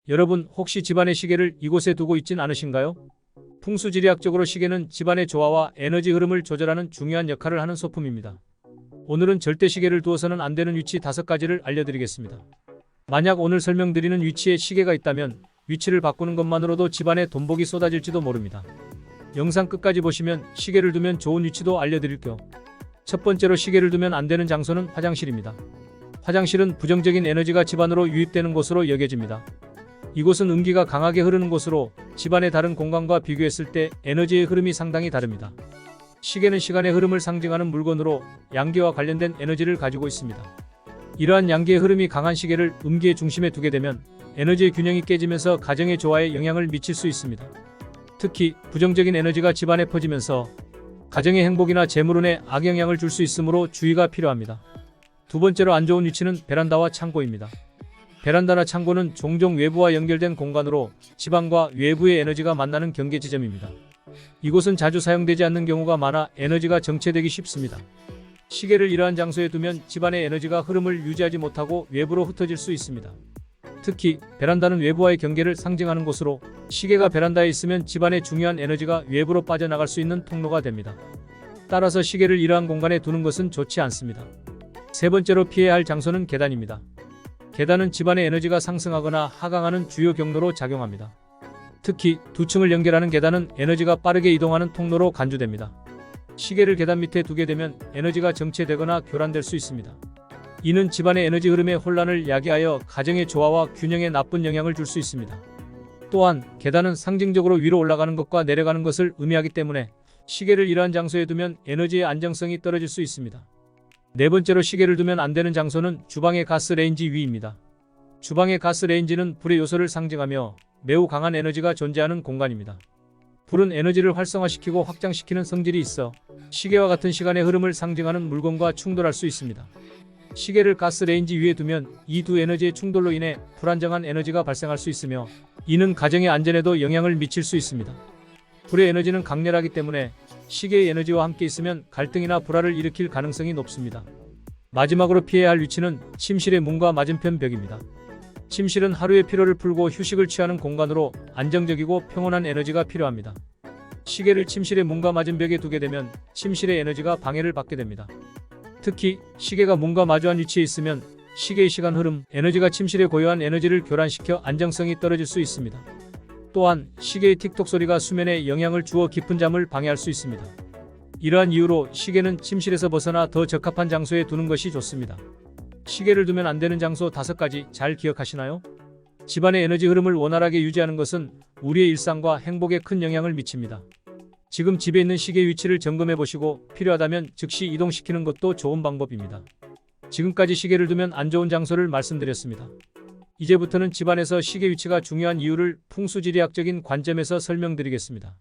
여러분 혹시 집안의 시계를 이곳에 두고 있진 않으신가요? 풍수지리학적으로 시계는 집안의 조화와 에너지 흐름을 조절하는 중요한 역할을 하는 소품입니다. 오늘은 절대 시계를 두어서는 안 되는 위치 5가지를 알려드리겠습니다. 만약 오늘 설명드리는 위치에 시계가 있다면 위치를 바꾸는 것만으로도 집안에 돈복이 쏟아질지도 모릅니다. 영상 끝까지 보시면 시계를 두면 좋은 위치도 알려드릴게요. 첫 번째로 시계를 두면 안 되는 장소는 화장실입니다. 화장실은 부정적인 에너지가 집안으로 유입되는 곳으로 여겨집니다. 이곳은 음기가 강하게 흐르는 곳으로 집안의 다른 공간과 비교했을 때 에너지의 흐름이 상당히 다릅니다. 시계는 시간의 흐름을 상징하는 물건으로 양기와 관련된 에너지를 가지고 있습니다. 이러한 양기의 흐름이 강한 시계를 음기의 중심에 두게 되면 에너지의 균형이 깨지면서 가정의 조화에 영향을 미칠 수 있습니다. 특히 부정적인 에너지가 집안에 퍼지면서 가정의 행복이나 재물운에 악영향을 줄 수 있으므로 주의가 필요합니다. 두 번째로 안 좋은 위치는 베란다와 창고입니다. 베란다나 창고는 종종 외부와 연결된 공간으로 집안과 외부의 에너지가 만나는 경계 지점입니다. 이곳은 자주 사용되지 않는 경우가 많아 에너지가 정체되기 쉽습니다. 시계를 이러한 장소에 두면 집안의 에너지가 흐름을 유지하지 못하고 외부로 흩어질 수 있습니다. 특히 베란다는 외부와의 경계를 상징하는 곳으로 시계가 베란다에 있으면 집안의 중요한 에너지가 외부로 빠져나갈 수 있는 통로가 됩니다. 따라서 시계를 이러한 공간에 두는 것은 좋지 않습니다. 세 번째로 피해야 할 장소는 계단입니다. 계단은 집안의 에너지가 상승하거나 하강하는 주요 경로로 작용합니다. 특히 두 층을 연결하는 계단은 에너지가 빠르게 이동하는 통로로 간주됩니다. 시계를 계단 밑에 두게 되면 에너지가 정체되거나 교란될 수 있습니다. 이는 집안의 에너지 흐름의 혼란을 야기하여 가정의 조화와 균형에 나쁜 영향을 줄 수 있습니다. 또한 계단은 상징적으로 위로 올라가는 것과 내려가는 것을 의미하기 때문에 시계를 이러한 장소에 두면 에너지의 안정성이 떨어질 수 있습니다. 네 번째로 시계를 두면 안 되는 장소는 주방의 가스레인지 위입니다. 주방의 가스레인지는 불의 요소를 상징하며 매우 강한 에너지가 존재하는 공간입니다. 불은 에너지를 활성화시키고 확장시키는 성질이 있어 시계와 같은 시간의 흐름을 상징하는 물건과 충돌할 수 있습니다. 시계를 가스레인지 위에 두면 이 두 에너지의 충돌로 인해 불안정한 에너지가 발생할 수 있으며 이는 가정의 안전에도 영향을 미칠 수 있습니다. 불의 에너지는 강렬하기 때문에 시계의 에너지와 함께 있으면 갈등이나 불화를 일으킬 가능성이 높습니다. 마지막으로 피해야 할 위치는 침실의 문과 맞은편 벽입니다. 침실은 하루의 피로를 풀고 휴식을 취하는 공간으로 안정적이고 평온한 에너지가 필요합니다. 시계를 침실의 문과 맞은 벽에 두게 되면 침실의 에너지가 방해를 받게 됩니다. 특히 시계가 문과 마주한 위치에 있으면 시계의 시간 흐름, 에너지가 침실에 고유한 에너지를 교란시켜 안정성이 떨어질 수 있습니다. 또한 시계의 틱톡 소리가 수면에 영향을 주어 깊은 잠을 방해할 수 있습니다. 이러한 이유로 시계는 침실에서 벗어나 더 적합한 장소에 두는 것이 좋습니다. 시계를 두면 안 되는 장소 5가지 잘 기억하시나요? 집안의 에너지 흐름을 원활하게 유지하는 것은 우리의 일상과 행복에 큰 영향을 미칩니다. 지금 집에 있는 시계 위치를 점검해 보시고 필요하다면 즉시 이동시키는 것도 좋은 방법입니다. 지금까지 시계를 두면 안 좋은 장소를 말씀드렸습니다. 이제부터는 집안에서 시계 위치가 중요한 이유를 풍수지리학적인 관점에서 설명드리겠습니다.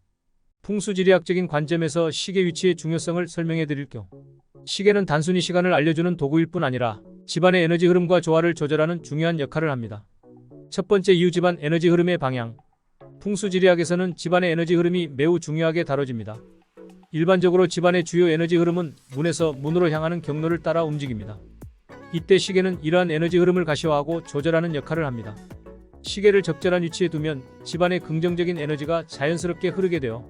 풍수지리학적인 관점에서 시계 위치의 중요성을 설명해 드릴게요. 시계는 단순히 시간을 알려주는 도구일 뿐 아니라 집안의 에너지 흐름과 조화를 조절하는 중요한 역할을 합니다. 첫 번째 이유, 집안 에너지 흐름의 방향. 풍수지리학에서는 집안의 에너지 흐름이 매우 중요하게 다뤄집니다. 일반적으로 집안의 주요 에너지 흐름은 문에서 문으로 향하는 경로를 따라 움직입니다. 이때 시계는 이러한 에너지 흐름을 가시화하고 조절하는 역할을 합니다. 시계를 적절한 위치에 두면 집안의 긍정적인 에너지가 자연스럽게 흐르게 되어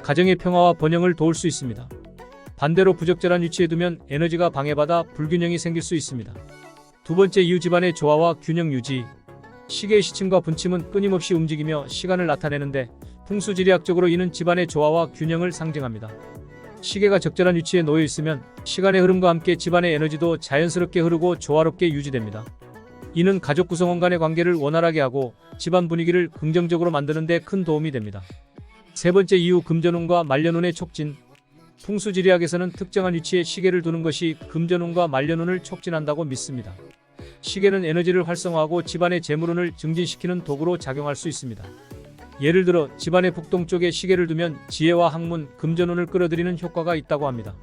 가정의 평화와 번영을 도울 수 있습니다. 반대로 부적절한 위치에 두면 에너지가 방해받아 불균형이 생길 수 있습니다. 두 번째 이유, 집안의 조화와 균형 유지. 시계의 시침과 분침은 끊임없이 움직이며 시간을 나타내는데 풍수지리학적으로 이는 집안의 조화와 균형을 상징합니다. 시계가 적절한 위치에 놓여 있으면 시간의 흐름과 함께 집안의 에너지도 자연스럽게 흐르고 조화롭게 유지됩니다. 이는 가족 구성원 간의 관계를 원활하게 하고 집안 분위기를 긍정적으로 만드는 데 큰 도움이 됩니다. 세 번째 이유, 금전운과 말년운의 촉진. 풍수지리학에서는 특정한 위치에 시계를 두는 것이 금전운과 말년운을 촉진한다고 믿습니다. 시계는 에너지를 활성화하고 집안의 재물운을 증진시키는 도구로 작용할 수 있습니다. 예를 들어 집안의 북동쪽에 시계를 두면 지혜와 학문, 금전운을 끌어들이는 효과가 있다고 합니다.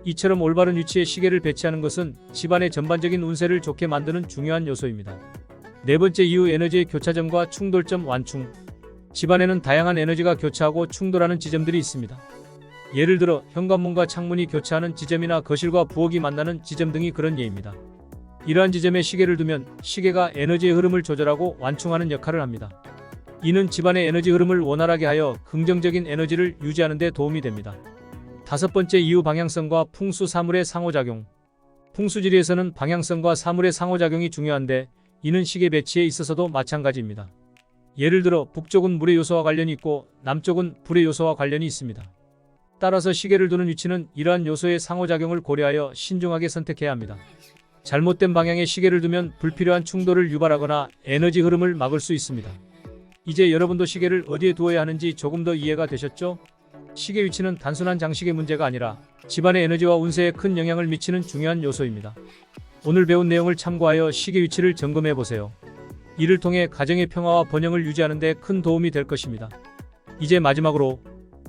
이처럼 올바른 위치에 시계를 배치하는 것은 집안의 전반적인 운세를 좋게 만드는 중요한 요소입니다. 네 번째 이유, 에너지의 교차점과 충돌점 완충. 집안에는 다양한 에너지가 교차하고 충돌하는 지점들이 있습니다. 예를 들어 현관문과 창문이 교차하는 지점이나 거실과 부엌이 만나는 지점 등이 그런 예입니다. 이러한 지점에 시계를 두면 시계가 에너지의 흐름을 조절하고 완충하는 역할을 합니다. 이는 집안의 에너지 흐름을 원활하게 하여 긍정적인 에너지를 유지하는 데 도움이 됩니다. 다섯 번째, 이유 방향성과 풍수 사물의 상호작용. 풍수지리에서는 방향성과 사물의 상호작용이 중요한데 이는 시계 배치에 있어서도 마찬가지입니다. 예를 들어 북쪽은 물의 요소와 관련이 있고 남쪽은 불의 요소와 관련이 있습니다. 따라서 시계를 두는 위치는 이러한 요소의 상호작용을 고려하여 신중하게 선택해야 합니다. 잘못된 방향에 시계를 두면 불필요한 충돌을 유발하거나 에너지 흐름을 막을 수 있습니다. 이제 여러분도 시계를 어디에 두어야 하는지 조금 더 이해가 되셨죠? 시계 위치는 단순한 장식의 문제가 아니라 집안의 에너지와 운세에 큰 영향을 미치는 중요한 요소입니다. 오늘 배운 내용을 참고하여 시계 위치를 점검해 보세요. 이를 통해 가정의 평화와 번영을 유지하는 데 큰 도움이 될 것입니다. 이제 마지막으로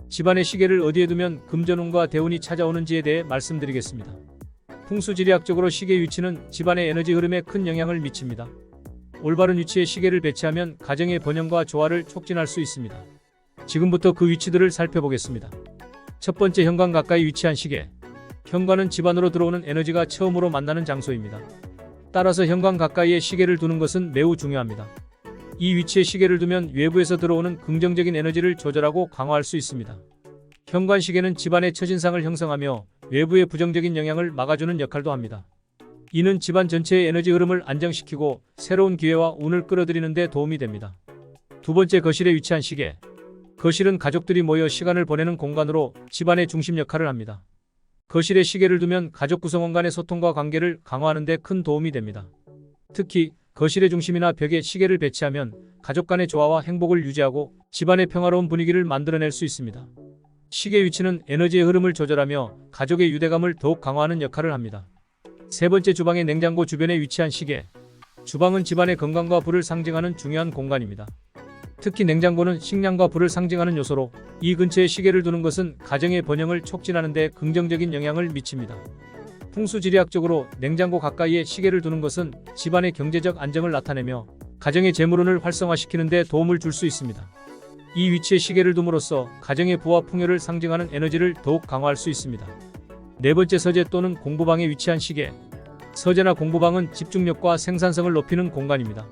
집안의 시계를 어디에 두면 금전운과 대운이 찾아오는지에 대해 말씀드리겠습니다. 풍수지리학적으로 시계 위치는 집안의 에너지 흐름에 큰 영향을 미칩니다. 올바른 위치에 시계를 배치하면 가정의 번영과 조화를 촉진할 수 있습니다. 지금부터 그 위치들을 살펴보겠습니다. 첫 번째, 현관 가까이 위치한 시계. 현관은 집안으로 들어오는 에너지가 처음으로 만나는 장소입니다. 따라서 현관 가까이에 시계를 두는 것은 매우 중요합니다. 이 위치에 시계를 두면 외부에서 들어오는 긍정적인 에너지를 조절하고 강화할 수 있습니다. 현관 시계는 집안의 첫인상을 형성하며 외부의 부정적인 영향을 막아주는 역할도 합니다. 이는 집안 전체의 에너지 흐름을 안정시키고 새로운 기회와 운을 끌어들이는 데 도움이 됩니다. 두 번째, 거실에 위치한 시계. 거실은 가족들이 모여 시간을 보내는 공간으로 집안의 중심 역할을 합니다. 거실에 시계를 두면 가족 구성원 간의 소통과 관계를 강화하는 데 큰 도움이 됩니다. 특히 거실의 중심이나 벽에 시계를 배치하면 가족 간의 조화와 행복을 유지하고 집안의 평화로운 분위기를 만들어낼 수 있습니다. 시계 위치는 에너지의 흐름을 조절하며 가족의 유대감을 더욱 강화하는 역할을 합니다. 세 번째, 주방의 냉장고 주변에 위치한 시계. 주방은 집안의 건강과 불을 상징하는 중요한 공간입니다. 특히 냉장고는 식량과 불을 상징하는 요소로 이 근처에 시계를 두는 것은 가정의 번영을 촉진하는 데 긍정적인 영향을 미칩니다. 풍수지리학적으로 냉장고 가까이에 시계를 두는 것은 집안의 경제적 안정을 나타내며 가정의 재물운을 활성화시키는 데 도움을 줄 수 있습니다. 이 위치에 시계를 둠으로써 가정의 부와 풍요를 상징하는 에너지를 더욱 강화할 수 있습니다. 네 번째, 서재 또는 공부방에 위치한 시계. 서재나 공부방은 집중력과 생산성을 높이는 공간입니다.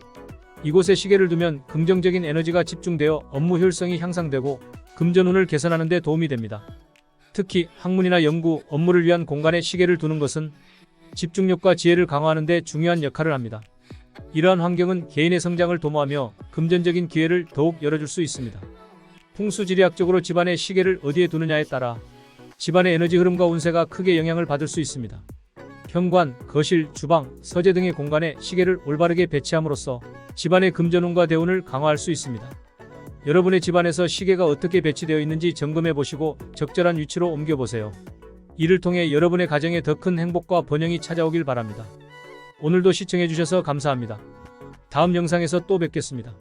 이곳에 시계를 두면 긍정적인 에너지가 집중되어 업무 효율성이 향상되고 금전운을 개선하는 데 도움이 됩니다. 특히 학문이나 연구, 업무를 위한 공간에 시계를 두는 것은 집중력과 지혜를 강화하는 데 중요한 역할을 합니다. 이러한 환경은 개인의 성장을 도모하며 금전적인 기회를 더욱 열어줄 수 있습니다. 풍수지리학적으로 집안의 시계를 어디에 두느냐에 따라 집안의 에너지 흐름과 운세가 크게 영향을 받을 수 있습니다. 현관, 거실, 주방, 서재 등의 공간에 시계를 올바르게 배치함으로써 집안의 금전운과 대운을 강화할 수 있습니다. 여러분의 집안에서 시계가 어떻게 배치되어 있는지 점검해 보시고 적절한 위치로 옮겨보세요. 이를 통해 여러분의 가정에 더 큰 행복과 번영이 찾아오길 바랍니다. 오늘도 시청해 주셔서 감사합니다. 다음 영상에서 또 뵙겠습니다.